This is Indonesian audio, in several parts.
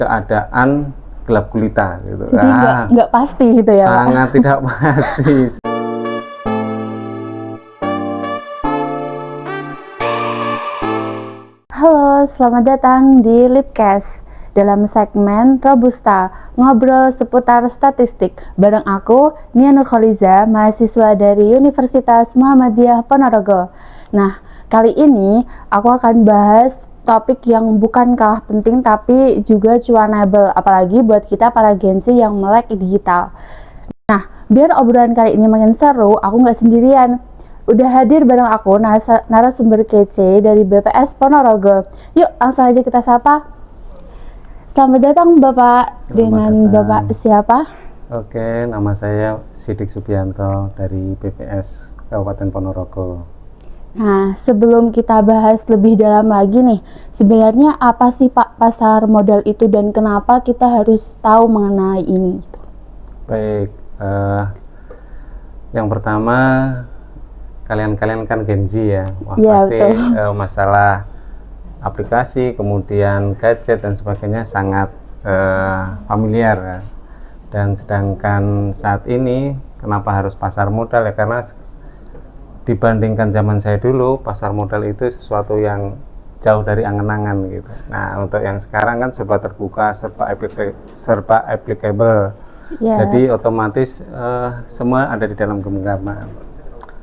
keadaan gelap gulita gitu. Jadi nggak pasti gitu ya, sangat Pak? tidak pasti. Halo, selamat datang di Lipcast. Dalam segmen Robusta, ngobrol seputar statistik. Bareng aku, Nia Nurkholiza, mahasiswa dari Universitas Muhammadiyah Ponorogo. Nah, kali ini aku akan bahas topik yang bukan kalah penting tapi juga cuanable, apalagi buat kita para Gen Z yang melek digital. Nah, biar obrolan kali ini makin seru, aku nggak sendirian. Udah hadir bareng aku narasumber kece dari BPS Ponorogo. Yuk, langsung aja kita sapa. Selamat datang Bapak. Dengan Bapak siapa? Oke, nama saya Sidik Subianto dari BPS Kabupaten Ponorogo. Nah, sebelum kita bahas lebih dalam lagi nih, sebenarnya apa sih Pak pasar modal itu dan kenapa kita harus tahu mengenai ini? Baik, yang pertama kalian kan Gen Z ya, wah Ya, pasti masalah aplikasi, kemudian gadget dan sebagainya sangat familiar ya. Dan sedangkan saat ini kenapa harus pasar modal ya, karena dibandingkan zaman saya dulu pasar modal itu sesuatu yang jauh dari angan-angan gitu. Nah, untuk yang sekarang kan serba terbuka, serba applicable. Jadi otomatis semua ada di dalam genggaman.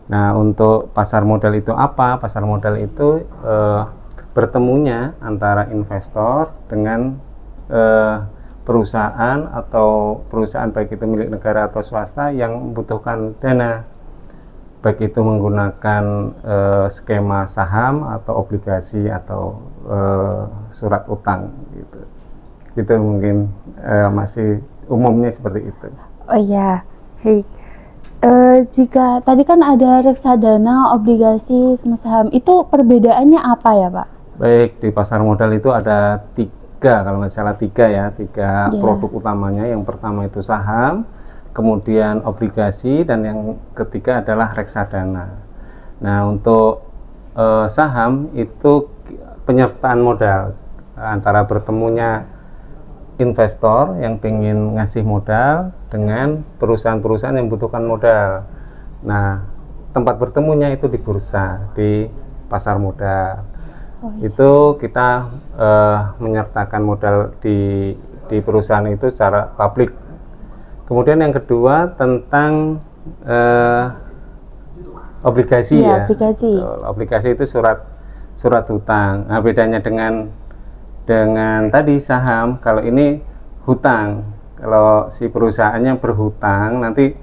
Nah, untuk pasar modal itu apa? Pasar modal itu bertemunya antara investor dengan perusahaan atau perusahaan baik itu milik negara atau swasta yang membutuhkan dana, baik itu menggunakan skema saham atau obligasi atau surat utang gitu. Itu mungkin masih umumnya seperti itu. Oh iya, hey. Jika tadi kan ada reksadana, obligasi, sama saham, itu perbedaannya apa ya Pak? Baik, di pasar modal itu ada tiga, kalau nggak salah tiga produk utamanya. Yang pertama itu saham, kemudian obligasi, dan yang ketiga adalah reksadana. Nah, untuk saham itu penyertaan modal antara bertemunya investor yang ingin ngasih modal dengan perusahaan-perusahaan yang membutuhkan modal. Nah, tempat bertemunya itu di bursa, di pasar modal. Itu kita menyertakan modal di perusahaan itu secara publik. Kemudian yang kedua tentang obligasi ya. Obligasi itu surat hutang. Nah, bedanya dengan tadi saham, kalau ini hutang. Kalau si perusahaannya berhutang nanti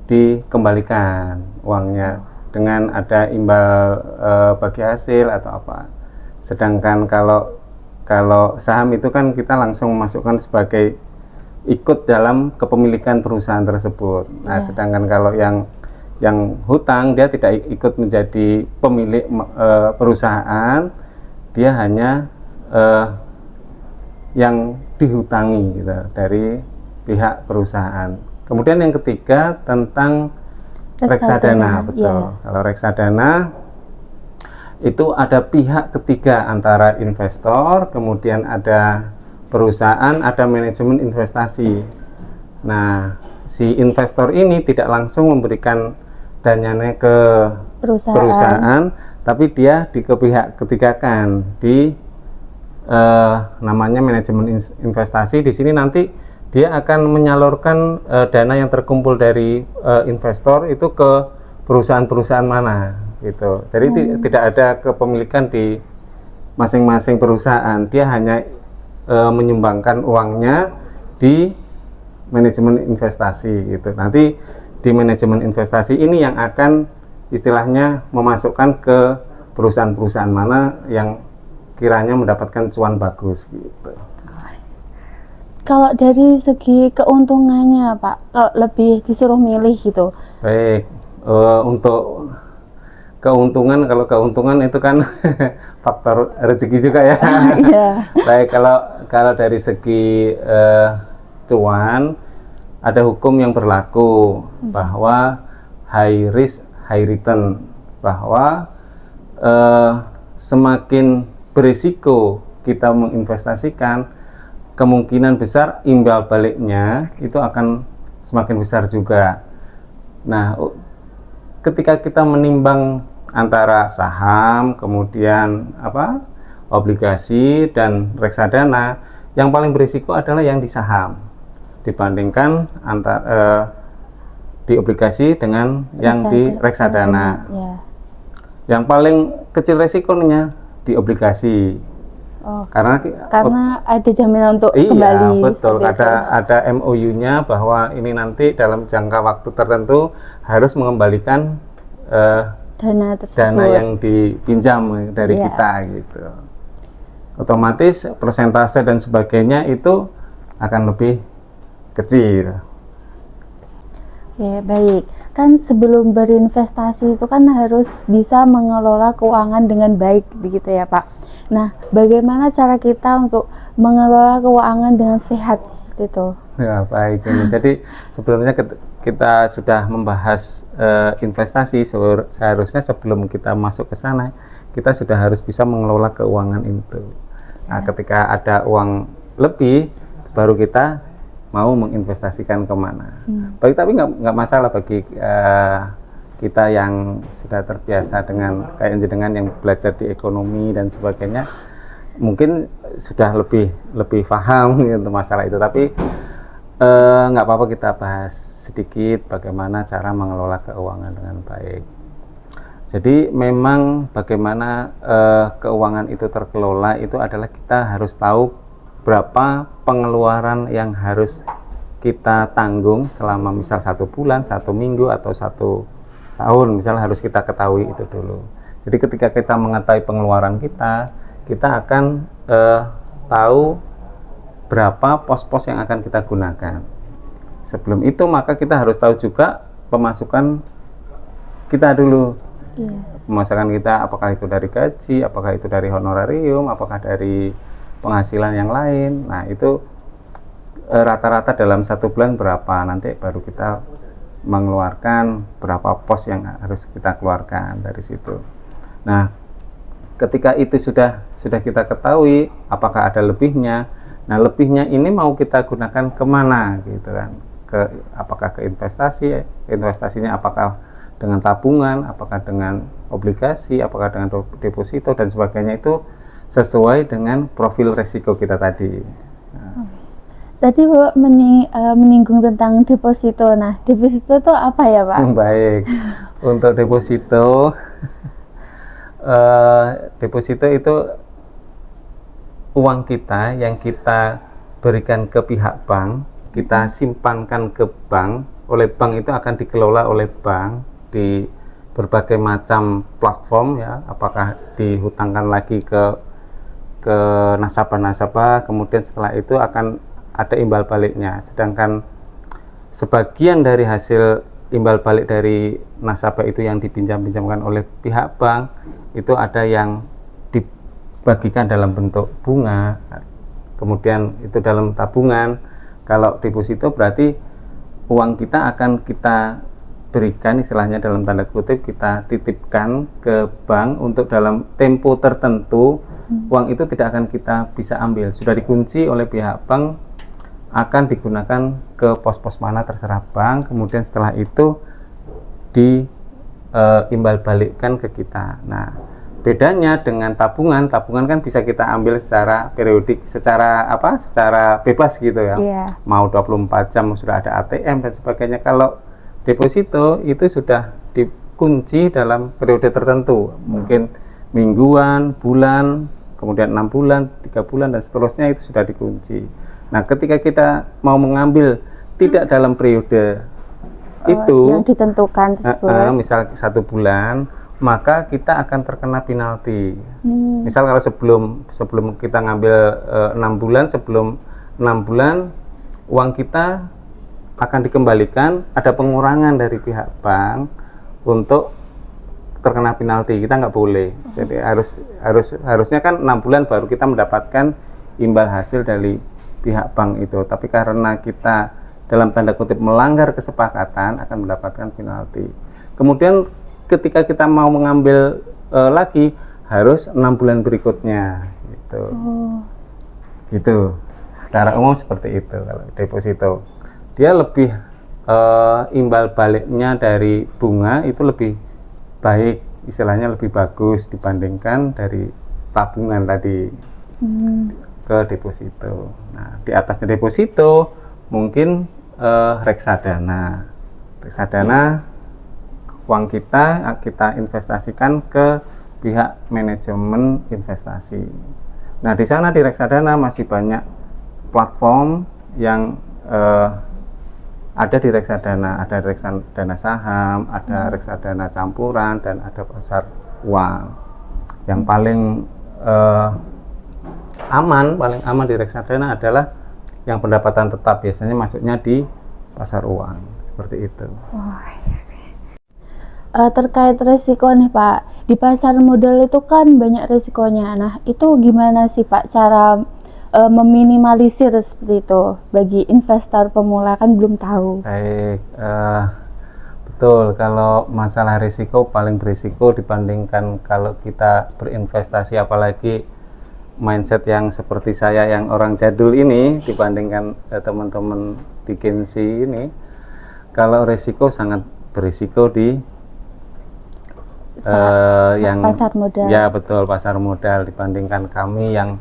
dikembalikan uangnya dengan ada imbal bagi hasil atau apa. Sedangkan kalau saham itu kan kita langsung memasukkan sebagai ikut dalam kepemilikan perusahaan tersebut. Nah, sedangkan kalau yang hutang dia tidak ikut menjadi pemilik perusahaan, dia hanya yang dihutangi gitu dari pihak perusahaan. Kemudian yang ketiga tentang reksadana, betul. Kalau reksadana itu ada pihak ketiga antara investor, kemudian ada perusahaan, ada manajemen investasi. Nah, si investor ini tidak langsung memberikan dananya ke perusahaan, tapi dia ke pihak ketiga kan di namanya manajemen investasi. Di sini nanti dia akan menyalurkan dana yang terkumpul dari investor itu ke perusahaan-perusahaan mana gitu. Jadi tidak ada kepemilikan di masing-masing perusahaan. Dia hanya menyumbangkan uangnya di manajemen investasi gitu. Nanti di manajemen investasi ini yang akan istilahnya memasukkan ke perusahaan-perusahaan mana yang kiranya mendapatkan cuan bagus gitu. Kalau dari segi keuntungannya Pak, kalau lebih disuruh milih gitu. Baik, untuk keuntungan, kalau keuntungan itu kan faktor rezeki juga ya. Baik, kalau dari segi cuan, ada hukum yang berlaku bahwa high risk high return, bahwa semakin berisiko kita menginvestasikan, kemungkinan besar imbal baliknya itu akan semakin besar juga. Nah, ketika kita menimbang antara saham, kemudian obligasi dan reksadana, yang paling berisiko adalah yang di saham dibandingkan di obligasi dengan yang di reksadana. Ya. Yang paling kecil resikonya di obligasi. Karena ada jaminan untuk iya, kembali. Betul. Ada MOU-nya bahwa ini nanti dalam jangka waktu tertentu harus mengembalikan dana yang dipinjam dari kita gitu. Otomatis persentase dan sebagainya itu akan lebih kecil. Oke, baik. Kan sebelum berinvestasi itu kan harus bisa mengelola keuangan dengan baik, begitu ya Pak. Nah, bagaimana cara kita untuk mengelola keuangan dengan sehat seperti itu? Ya, baik. Jadi sebelumnya kita sudah membahas investasi, seharusnya sebelum kita masuk ke sana, kita sudah harus bisa mengelola keuangan itu. Nah, ketika ada uang lebih, baru kita mau menginvestasikan kemana. Baik, tapi nggak masalah bagi kita yang sudah terbiasa dengan kayak jenengan yang belajar di ekonomi dan sebagainya, mungkin sudah lebih paham untuk masalah itu. Tapi nggak apa-apa kita bahas sedikit bagaimana cara mengelola keuangan dengan baik. Jadi memang bagaimana keuangan itu terkelola itu adalah kita harus tahu berapa pengeluaran yang harus kita tanggung selama misal 1 bulan, 1 minggu atau 1 tahun, misal harus kita ketahui itu dulu. Jadi ketika kita mengetahui pengeluaran kita akan tahu berapa pos-pos yang akan kita gunakan. Sebelum itu maka kita harus tahu juga pemasukan kita dulu. Pemasukan kita apakah itu dari gaji, apakah itu dari honorarium, apakah dari penghasilan yang lain. Nah, itu rata-rata dalam 1 bulan berapa, nanti baru kita mengeluarkan berapa pos yang harus kita keluarkan dari situ. Nah, ketika itu sudah kita ketahui apakah ada lebihnya, nah lebihnya ini mau kita gunakan kemana gitu kan, apakah ke investasinya apakah dengan tabungan, apakah dengan obligasi, apakah dengan deposito dan sebagainya, itu sesuai dengan profil resiko kita tadi. Tadi Bapak menyinggung tentang deposito. Nah, deposito itu apa ya Pak? Baik, untuk deposito itu uang kita yang kita berikan ke pihak bank, kita simpankan ke bank, oleh bank itu akan dikelola oleh bank di berbagai macam platform ya, apakah dihutangkan lagi ke nasabah-nasabah, kemudian setelah itu akan ada imbal baliknya. Sedangkan sebagian dari hasil imbal balik dari nasabah itu yang dipinjam-pinjamkan oleh pihak bank, itu ada yang dibagikan dalam bentuk bunga, kemudian itu dalam tabungan. Kalau deposito berarti uang kita akan kita berikan, istilahnya dalam tanda kutip, kita titipkan ke bank untuk dalam tempo tertentu. Uang itu tidak akan kita bisa ambil, sudah dikunci oleh pihak bank, akan digunakan ke pos-pos mana terserah bank, kemudian setelah itu diimbal balikkan ke kita. Nah, bedanya dengan tabungan kan bisa kita ambil secara periodik, secara bebas gitu ya. Mau 24 jam sudah ada ATM dan sebagainya. Kalau deposito itu sudah dikunci dalam periode tertentu, mungkin mingguan, bulan, kemudian 6 bulan, 3 bulan dan seterusnya, itu sudah dikunci. Nah, ketika kita mau mengambil tidak dalam periode itu yang ditentukan tersebut, misal 1 bulan, maka kita akan terkena penalti. Misal kalau sebelum kita ngambil 6 bulan, sebelum 6 bulan uang kita akan dikembalikan, ada pengurangan dari pihak bank untuk terkena penalti, kita nggak boleh. Jadi harusnya kan 6 bulan baru kita mendapatkan imbal hasil dari pihak bank itu, tapi karena kita dalam tanda kutip melanggar kesepakatan akan mendapatkan penalti. Kemudian ketika kita mau mengambil lagi harus 6 bulan berikutnya gitu. Gitu Secara umum seperti itu kalau deposito. Dia lebih imbal baliknya dari bunga itu lebih baik, istilahnya lebih bagus dibandingkan dari tabungan tadi ke deposito. Nah, di atasnya deposito mungkin reksadana. Reksadana uang kita investasikan ke pihak manajemen investasi. Nah, di sana di reksadana masih banyak platform yang ada di reksadana, ada reksadana saham, ada reksadana campuran, dan ada pasar uang. Yang paling aman di reksadana adalah yang pendapatan tetap, biasanya masuknya di pasar uang, seperti itu. Terkait resiko nih Pak, di pasar modal itu kan banyak resikonya. Nah, itu gimana sih Pak cara meminimalisir seperti itu bagi investor pemula, kan belum tahu. Baik, betul. Kalau masalah risiko, paling berisiko dibandingkan kalau kita berinvestasi, apalagi mindset yang seperti saya yang orang jadul ini dibandingkan teman-teman di Gensi ini. Kalau risiko sangat berisiko di yang pasar modal. Ya betul, pasar modal, dibandingkan kami yang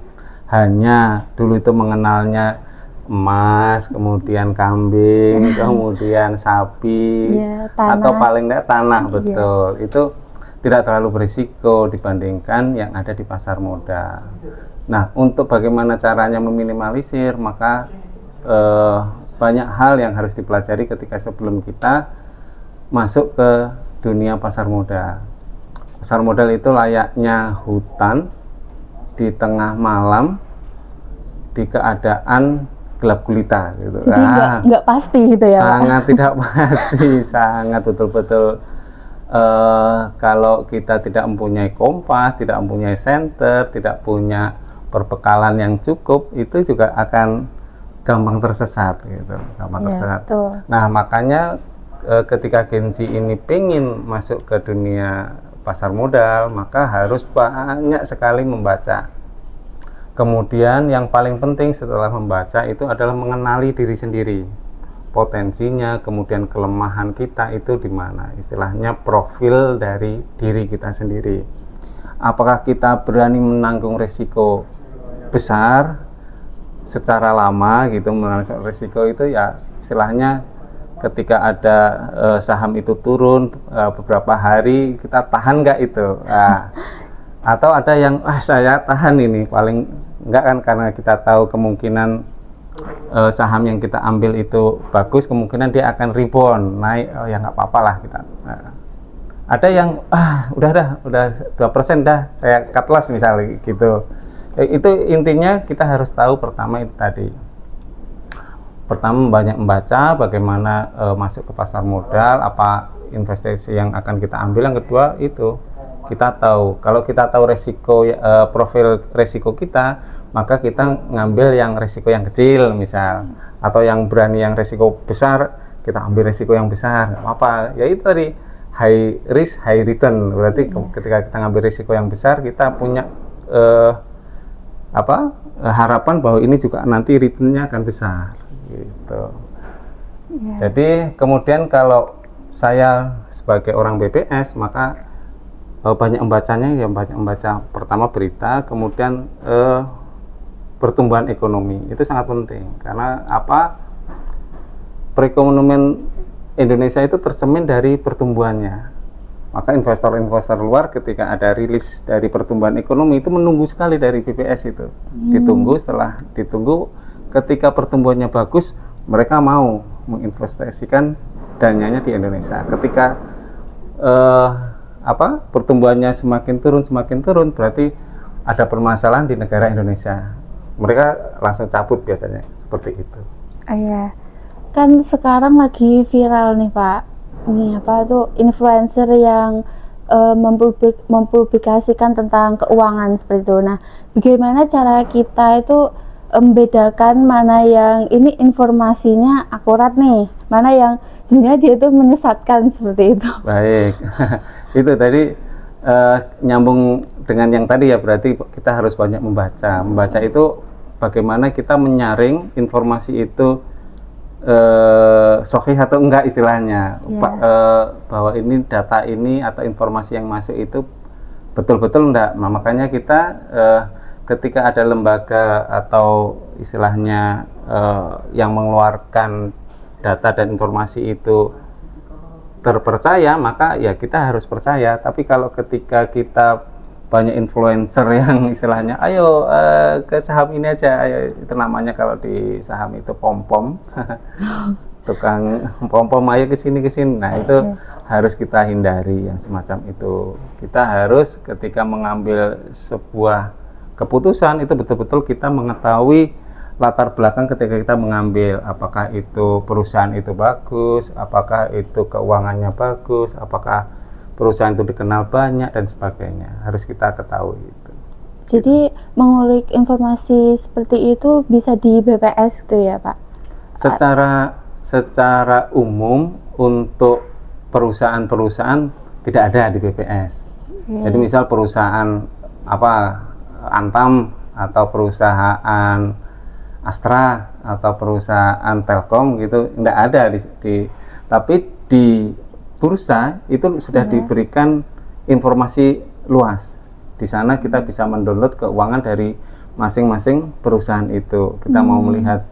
hanya dulu itu mengenalnya emas, kemudian kambing, kemudian sapi, atau paling tidak tanah, betul. Itu tidak terlalu berisiko dibandingkan yang ada di pasar modal. Nah, untuk bagaimana caranya meminimalisir, maka banyak hal yang harus dipelajari ketika sebelum kita masuk ke dunia pasar modal. Pasar modal itu layaknya hutan di tengah malam di keadaan gelap gulita gitu. Jadi nggak pasti gitu ya, sangat Pak? Tidak pasti, sangat betul-betul kalau kita tidak mempunyai kompas, tidak mempunyai senter, tidak punya perbekalan yang cukup, itu juga akan gampang tersesat gitu, tersesat. Betul. Nah, makanya ketika Gensi ini pengen masuk ke dunia pasar modal, maka harus banyak sekali membaca. Kemudian yang paling penting setelah membaca itu adalah mengenali diri sendiri, potensinya, kemudian kelemahan kita itu di mana, istilahnya profil dari diri kita sendiri. Apakah kita berani menanggung risiko besar secara lama gitu, menanggung risiko itu ya istilahnya ketika ada saham itu turun beberapa hari, kita tahan nggak itu? Atau ada yang saya tahan ini, paling enggak kan, karena kita tahu kemungkinan saham yang kita ambil itu bagus, kemungkinan dia akan rebound naik, ya nggak apa-apa lah kita. Ada yang udah 2% dah saya cut loss misalnya gitu. Itu intinya kita harus tahu pertama itu tadi. Pertama banyak membaca bagaimana masuk ke pasar modal, apa investasi yang akan kita ambil. Yang kedua itu kita tahu, kalau kita tahu resiko profil resiko kita, maka kita ngambil yang resiko yang kecil misal, atau yang berani yang resiko besar, kita ambil resiko yang besar, nggak apa-apa. Ya itu tadi high risk high return, berarti ketika kita ngambil resiko yang besar, kita punya harapan bahwa ini juga nanti returnnya akan besar gitu. Jadi kemudian kalau saya sebagai orang BPS, maka banyak membacanya, ya banyak membaca pertama berita, kemudian pertumbuhan ekonomi itu sangat penting, karena perekonomian Indonesia itu tercermin dari pertumbuhannya. Maka investor-investor luar ketika ada rilis dari pertumbuhan ekonomi itu menunggu sekali dari BPS itu. Ditunggu ketika pertumbuhannya bagus, mereka mau menginvestasikan dananya di Indonesia. Ketika pertumbuhannya semakin turun, berarti ada permasalahan di negara Indonesia. Mereka langsung cabut biasanya, seperti itu. Iya, kan sekarang lagi viral nih Pak, ini influencer yang mempublikasikan tentang keuangan seperti itu. Nah, bagaimana cara kita itu membedakan mana yang ini informasinya akurat nih, mana yang sebenarnya dia itu menyesatkan seperti itu? Baik, itu tadi nyambung dengan yang tadi ya, berarti kita harus banyak membaca. Membaca itu bagaimana kita menyaring informasi itu sahih atau enggak istilahnya, bahwa ini data ini atau informasi yang masuk itu betul-betul enggak. Nah, makanya kita ketika ada lembaga atau istilahnya yang mengeluarkan data dan informasi itu terpercaya, maka ya kita harus percaya. Tapi kalau ketika kita banyak influencer yang istilahnya ayo ke saham ini aja, ayo, itu namanya kalau di saham itu pom-pom tukang pom-pom, ayo ke sini. Nah, itu harus kita hindari yang semacam itu. Kita harus ketika mengambil sebuah keputusan itu betul-betul kita mengetahui latar belakang ketika kita mengambil, apakah itu perusahaan itu bagus, apakah itu keuangannya bagus, apakah perusahaan itu dikenal banyak dan sebagainya, harus kita ketahui itu. Jadi mengulik informasi seperti itu bisa di BPS gitu ya Pak? Secara umum untuk perusahaan-perusahaan tidak ada di BPS. Jadi misal perusahaan Antam atau perusahaan Astra atau perusahaan Telkom gitu tidak ada tapi di bursa itu sudah diberikan informasi luas. Di sana kita bisa mendownload keuangan dari masing-masing perusahaan itu. Kita mau melihat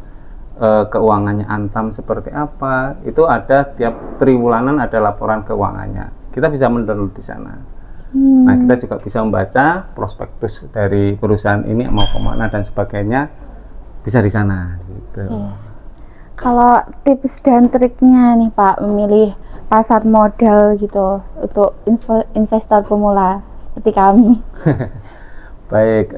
keuangannya Antam seperti apa, itu ada tiap triwulanan ada laporan keuangannya. Kita bisa mendownload di sana. Nah, kita juga bisa membaca prospektus dari perusahaan ini mau kemana dan sebagainya, bisa di sana gitu. Kalau tips dan triknya nih Pak memilih pasar modal gitu untuk investor pemula seperti kami. Baik,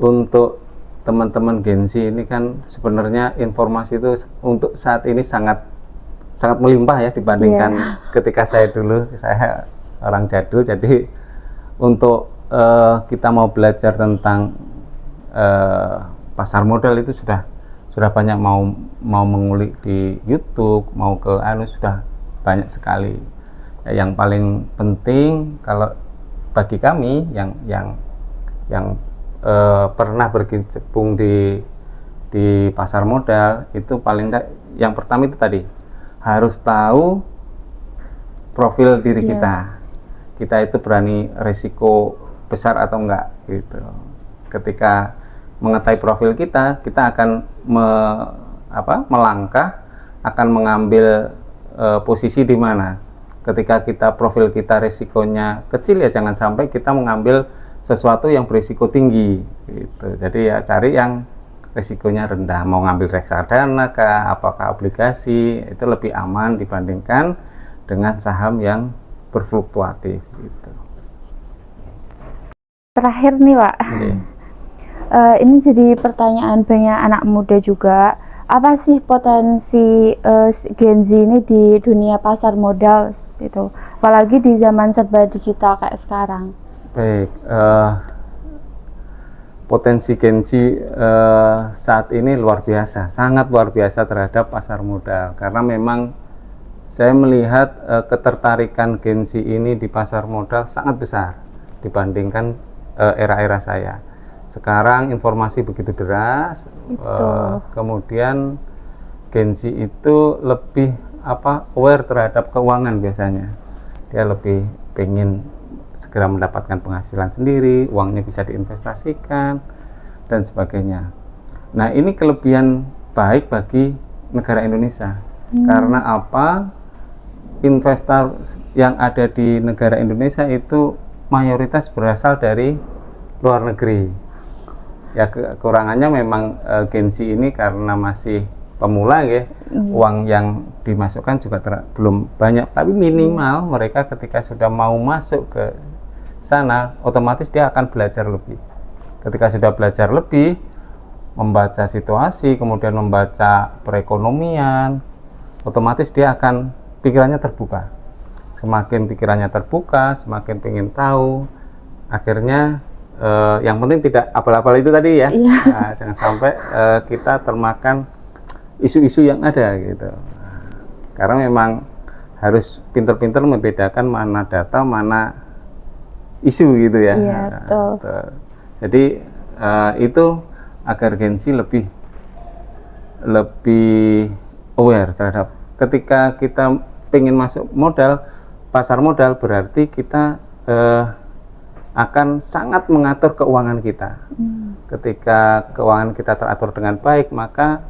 untuk teman-teman Gen Z ini kan sebenarnya informasi itu untuk saat ini sangat melimpah ya dibandingkan ketika saya orang jadul. Jadi untuk kita mau belajar tentang pasar modal itu sudah banyak, mau mengulik di YouTube, mau ke sudah banyak sekali. Yang paling penting kalau bagi kami yang pernah berkecimpung di pasar modal itu paling enggak, yang pertama itu tadi harus tahu profil diri kita itu berani resiko besar atau enggak gitu. Ketika mengetahui profil kita akan melangkah, akan mengambil posisi di mana. Ketika profil kita risikonya kecil, ya jangan sampai kita mengambil sesuatu yang berisiko tinggi gitu. Jadi ya cari yang risikonya rendah, mau ngambil reksadana kah, apakah obligasi, itu lebih aman dibandingkan dengan saham yang berfluktuatif gitu. Terakhir nih Pak, ini jadi pertanyaan banyak anak muda juga, apa sih potensi Gen Z ini di dunia pasar modal gitu, apalagi di zaman serba digital kayak sekarang? Baik, potensi Gen Z saat ini luar biasa, sangat luar biasa terhadap pasar modal, karena memang saya melihat ketertarikan Gen Z ini di pasar modal sangat besar dibandingkan era-era saya. Sekarang informasi begitu deras, kemudian Gen Z itu lebih aware terhadap keuangan biasanya. Dia lebih pengen segera mendapatkan penghasilan sendiri, uangnya bisa diinvestasikan dan sebagainya. Nah, ini kelebihan baik bagi negara Indonesia. Karena apa? Investor yang ada di negara Indonesia itu mayoritas berasal dari luar negeri. Ya, kekurangannya memang Gen Z ini karena masih pemula ya, uang yang dimasukkan juga belum banyak, tapi minimal mereka ketika sudah mau masuk ke sana, otomatis dia akan belajar lebih. Ketika sudah belajar lebih, membaca situasi, kemudian membaca perekonomian, otomatis dia akan pikirannya terbuka. Semakin pikirannya terbuka, semakin pengen tahu, akhirnya yang penting tidak abal-abal itu tadi ya. Nah, jangan sampai kita termakan isu-isu yang ada gitu. Karena memang harus pinter-pinter membedakan mana data, mana isu gitu ya. Iya, betul. Jadi itu agar Gen Z lebih aware terhadap ketika kita pengen masuk pasar modal, berarti kita akan sangat mengatur keuangan kita. Ketika keuangan kita teratur dengan baik, maka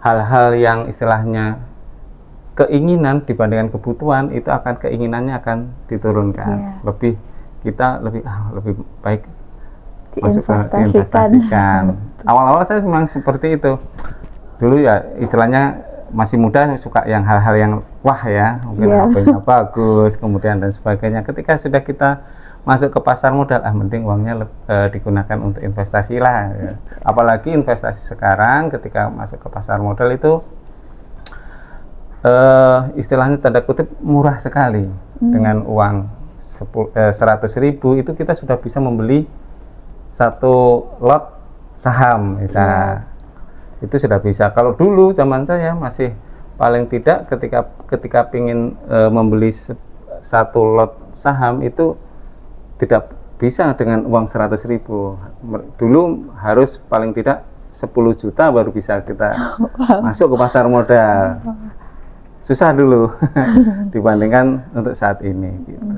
hal-hal yang istilahnya keinginan dibandingkan kebutuhan itu keinginannya akan diturunkan. Kita lebih baik masuk ke investasikan. Awal-awal saya memang seperti itu. Dulu ya istilahnya masih muda, suka yang hal-hal yang wah ya, mungkin HP-nya bagus, kemudian dan sebagainya. Ketika sudah kita masuk ke pasar modal, mending uangnya digunakan untuk investasi lah. Ya. Apalagi investasi sekarang, ketika masuk ke pasar modal itu istilahnya tanda kutip murah sekali. Dengan uang 100.000 itu kita sudah bisa membeli satu lot saham misalnya. Itu sudah bisa. Kalau dulu zaman saya masih paling tidak ketika ingin membeli satu lot saham itu tidak bisa dengan uang 100.000. Dulu harus paling tidak 10 juta baru bisa kita masuk ke pasar modal. Susah dulu dibandingkan untuk saat ini gitu.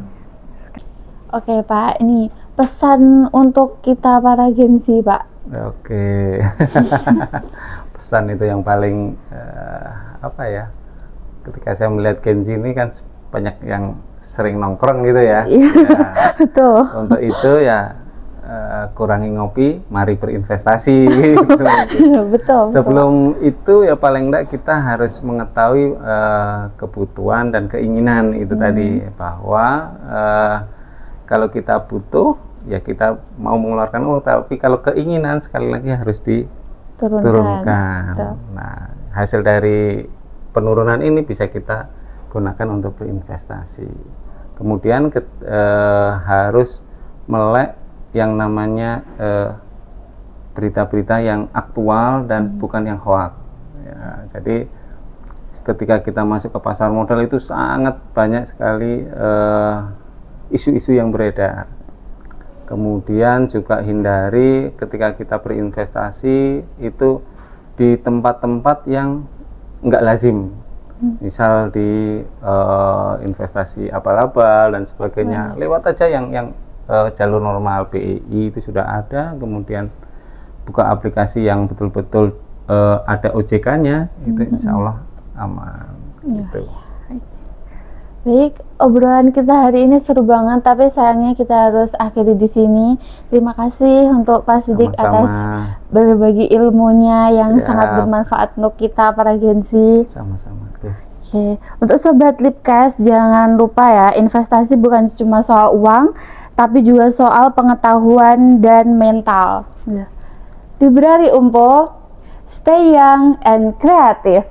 Oke Pak, ini pesan untuk kita para Gen Z Pak. Oke. Pesan itu yang paling ketika saya melihat Gen Z ini kan banyak yang sering nongkrong gitu ya. Betul. Untuk itu ya kurangi ngopi, mari berinvestasi gitu. Betul. Sebelum itu ya paling enggak kita harus mengetahui kebutuhan dan keinginan itu tadi, bahwa kalau kita butuh ya kita mau mengeluarkan uang, tapi kalau keinginan sekali lagi harus diturunkan. Nah, hasil dari penurunan ini bisa kita gunakan untuk berinvestasi. Kemudian harus melek yang namanya berita-berita yang aktual dan bukan yang hoax. Ya, jadi ketika kita masuk ke pasar modal itu sangat banyak sekali isu-isu yang beredar. Kemudian juga hindari ketika kita berinvestasi itu di tempat-tempat yang enggak lazim. Misal di investasi abal-abal dan sebagainya. Lewat aja yang jalur normal BEI itu sudah ada. Kemudian buka aplikasi yang betul-betul ada OJK-nya, itu insya Allah aman. Gitu. Baik, obrolan kita hari ini seru banget, tapi sayangnya kita harus akhiri di sini. Terima kasih untuk Pak Siddiq atas berbagi ilmunya yang sangat bermanfaat untuk kita para Gen Z. Sama-sama. Oke, untuk sobat Lipkes jangan lupa ya, investasi bukan cuma soal uang, tapi juga soal pengetahuan dan mental. Library Umpo, stay young and creative.